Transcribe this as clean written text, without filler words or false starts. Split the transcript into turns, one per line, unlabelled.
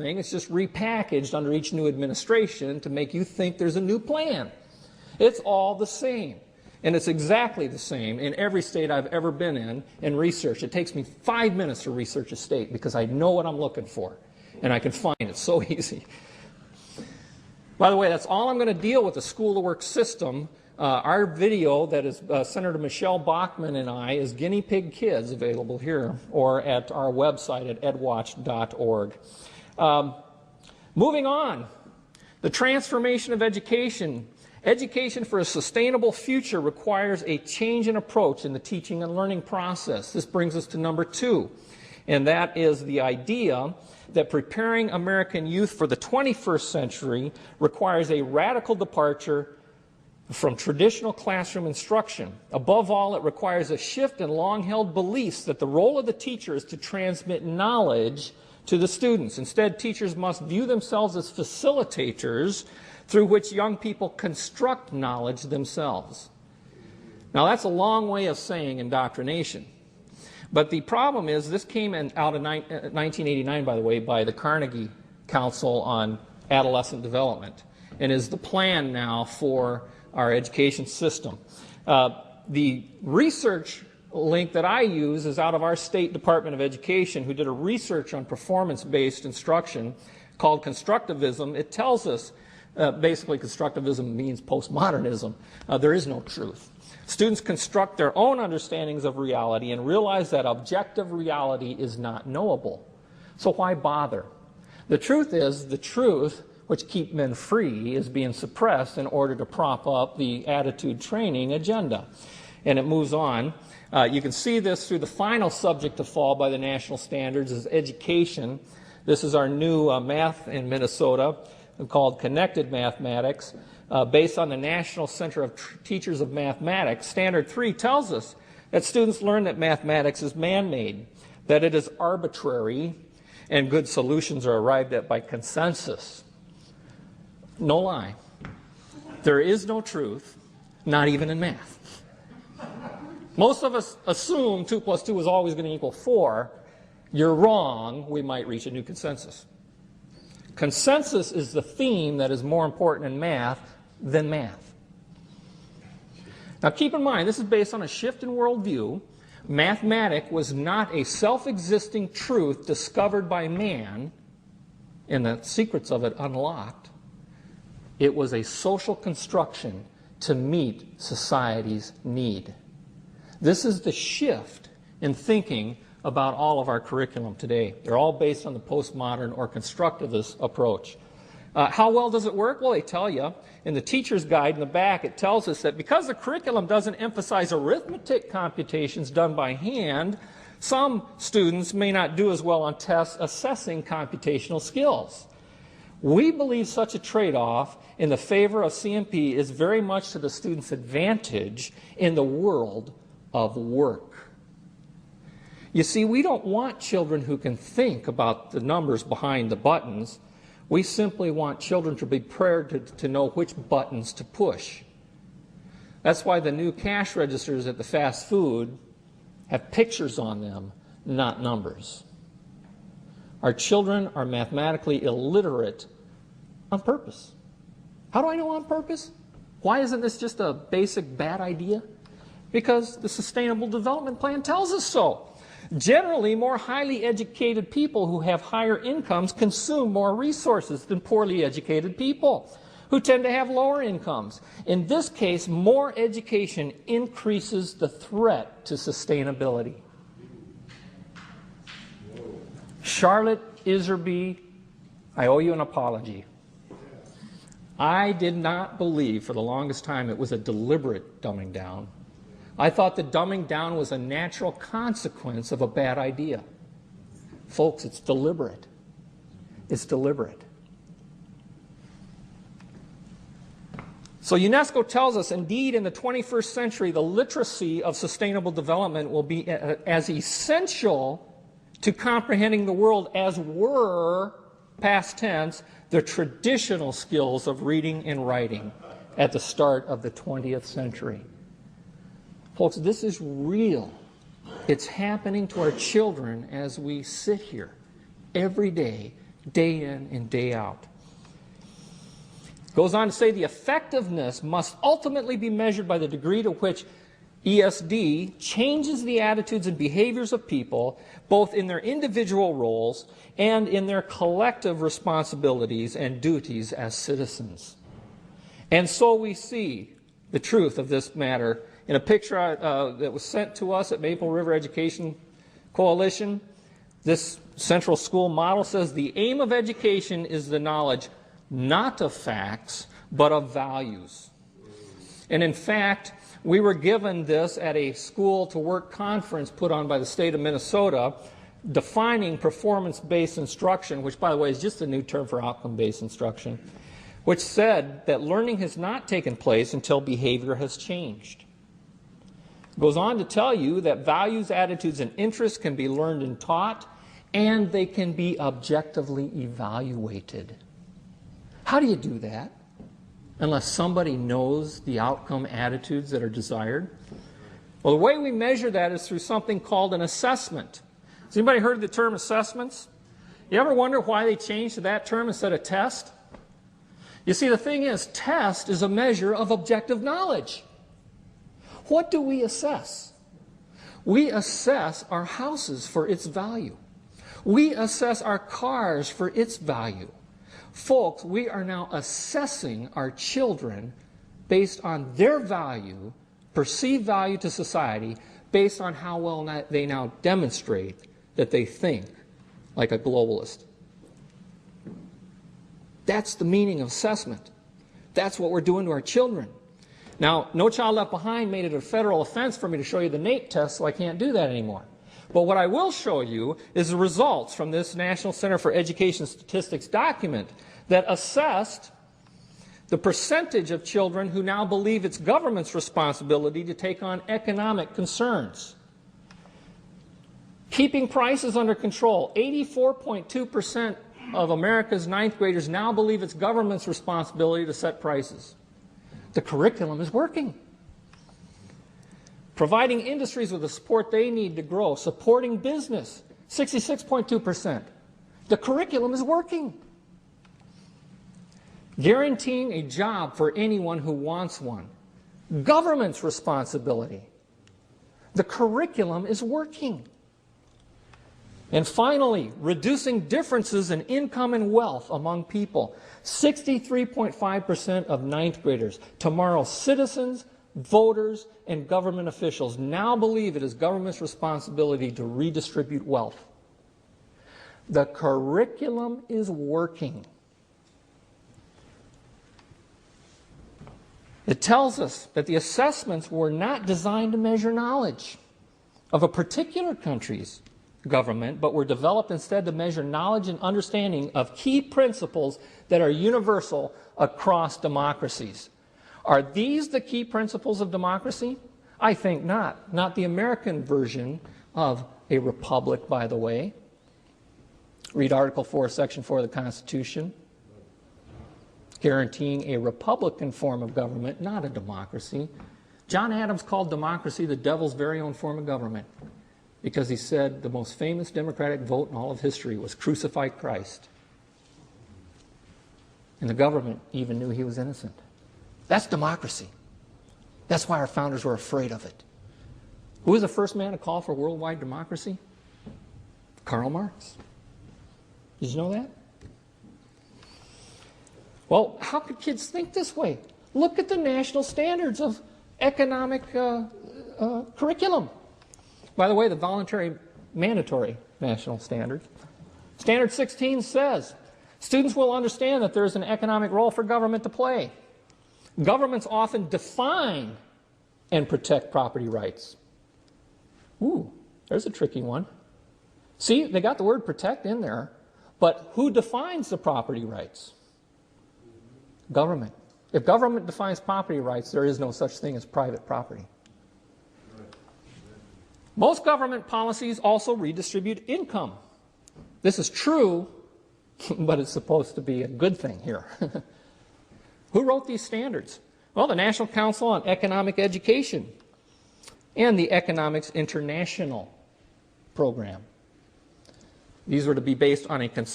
thing. It's just repackaged under each new administration to make you think there's a new plan. It's all the same. And it's exactly the same in every state I've ever been in research. It takes me 5 minutes to research a state because I know what I'm looking for. And I can find it so easy. By the way, that's all I'm going to deal with the School to Work system. Our video that is Senator Michelle Bachmann and I is Guinea Pig Kids, available here or at our website at edwatch.org. Moving on, the transformation of education. Education for a sustainable future requires a change in approach in the teaching and learning process. This brings us to number 2, and that is the idea that preparing American youth for the 21st century requires a radical departure from traditional classroom instruction. Above all, it requires a shift in long-held beliefs that the role of the teacher is to transmit knowledge to the students. Instead, teachers must view themselves as facilitators through which young people construct knowledge themselves. Now, that's a long way of saying indoctrination. But the problem is, this came out in 1989, by the way, by the Carnegie Council on Adolescent Development, and is the plan now for our education system. The research link that I use is out of our State Department of Education, who did a research on performance-based instruction called constructivism. It tells us basically constructivism means postmodernism. There is no truth. Students construct their own understandings of reality and realize that objective reality is not knowable. So why bother? The truth is, the truth which keep men free is being suppressed in order to prop up the attitude training agenda. And it moves on. You can see this through the final subject to fall by the national standards is education. This is our new math in Minnesota called Connected Mathematics, based on the National Center of Teachers of Mathematics. Standard 3 tells us that students learn that mathematics is man-made, that it is arbitrary, and good solutions are arrived at by consensus. No lie. There is no truth, not even in math. Most of us assume 2 plus 2 is always going to equal 4. You're wrong. We might reach a new consensus. Consensus is the theme that is more important in math than math. Now keep in mind, this is based on a shift in worldview. Mathematics was not a self-existing truth discovered by man and the secrets of it unlocked. It was a social construction to meet society's need. This is the shift in thinking about all of our curriculum today. They're all based on the postmodern or constructivist approach. How well does it work? Well, they tell you. In the teacher's guide in the back, it tells us that because the curriculum doesn't emphasize arithmetic computations done by hand, some students may not do as well on tests assessing computational skills. We believe such a trade-off in the favor of CMP is very much to the student's advantage in the world of work. You see, we don't want children who can think about the numbers behind the buttons. We simply want children to be prepared to know which buttons to push. That's why the new cash registers at the fast food have pictures on them, not numbers. Our children are mathematically illiterate on purpose. How do I know on purpose? Why isn't this just a basic bad idea? Because the Sustainable Development Plan tells us so. Generally, more highly educated people who have higher incomes consume more resources than poorly educated people who tend to have lower incomes. In this case, more education increases the threat to sustainability. Charlotte Iserby, I owe you an apology. I did not believe for the longest time it was a deliberate dumbing down. I thought the dumbing down was a natural consequence of a bad idea. Folks, it's deliberate. It's deliberate. So UNESCO tells us, indeed, in the 21st century, the literacy of sustainable development will be as essential to comprehending the world as were, past tense, the traditional skills of reading and writing at the start of the 20th century. Folks, this is real. It's happening to our children as we sit here every day day in and day out. Goes on to say the effectiveness must ultimately be measured by the degree to which ESD changes the attitudes and behaviors of people, both in their individual roles and in their collective responsibilities and duties as citizens. And so we see the truth of this matter in a picture that was sent to us at Maple River Education Coalition. This central school model says the aim of education is the knowledge not of facts, but of values. And in fact, we were given this at a school to work conference put on by the state of Minnesota, defining performance-based instruction, which, by the way, is just a new term for outcome-based instruction, which said that learning has not taken place until behavior has changed. It goes on to tell you that values, attitudes, and interests can be learned and taught, and they can be objectively evaluated. How do you do that? Unless somebody knows the outcome attitudes that are desired? Well, the way we measure that is through something called an assessment. Has anybody heard of the term assessments? You ever wonder why they changed to that term instead of test? You see, the thing is, test is a measure of objective knowledge. What do we assess? We assess our houses for its value. We assess our cars for its value. Folks, we are now assessing our children based on their value, perceived value to society, based on how well they now demonstrate that they think like a globalist. That's the meaning of assessment. That's what we're doing to our children. Now, No Child Left Behind made it a federal offense for me to show you the NAEP test, so I can't do that anymore. But what I will show you is the results from this National Center for Education Statistics document that assessed the percentage of children who now believe it's government's responsibility to take on economic concerns. Keeping prices under control. 84.2% of America's ninth graders now believe it's government's responsibility to set prices. The curriculum is working. Providing industries with the support they need to grow. Supporting business. 66.2%. The curriculum is working. Guaranteeing a job for anyone who wants one. Government's responsibility. The curriculum is working. And finally, reducing differences in income and wealth among people. 63.5% of ninth graders, tomorrow's citizens, voters, and government officials now believe it is government's responsibility to redistribute wealth. The curriculum is working. It tells us that the assessments were not designed to measure knowledge of a particular country's government, but were developed instead to measure knowledge and understanding of key principles that are universal across democracies. Are these the key principles of democracy? I think not. Not the American version of a republic, by the way. Read Article 4, Section 4 of the Constitution. Guaranteeing a Republican form of government, not a democracy. John Adams called democracy the devil's very own form of government because he said the most famous Democratic vote in all of history was crucify Christ. And the government even knew he was innocent. That's democracy. That's why our founders were afraid of it. Who was the first man to call for worldwide democracy? Karl Marx. Did you know that? Well, how could kids think this way? Look at the national standards of economic curriculum. By the way, the voluntary mandatory national standards. Standard 16 says, students will understand that there is an economic role for government to play. Governments often define and protect property rights. Ooh, there's a tricky one. See, they got the word protect in there, but who defines the property rights? Government. If government defines property rights, there is no such thing as private property. Most government policies also redistribute income. This is true, but it's supposed to be a good thing here. Who wrote these standards? Well, the National Council on Economic Education and the Economics International program. These were to be based on a consensus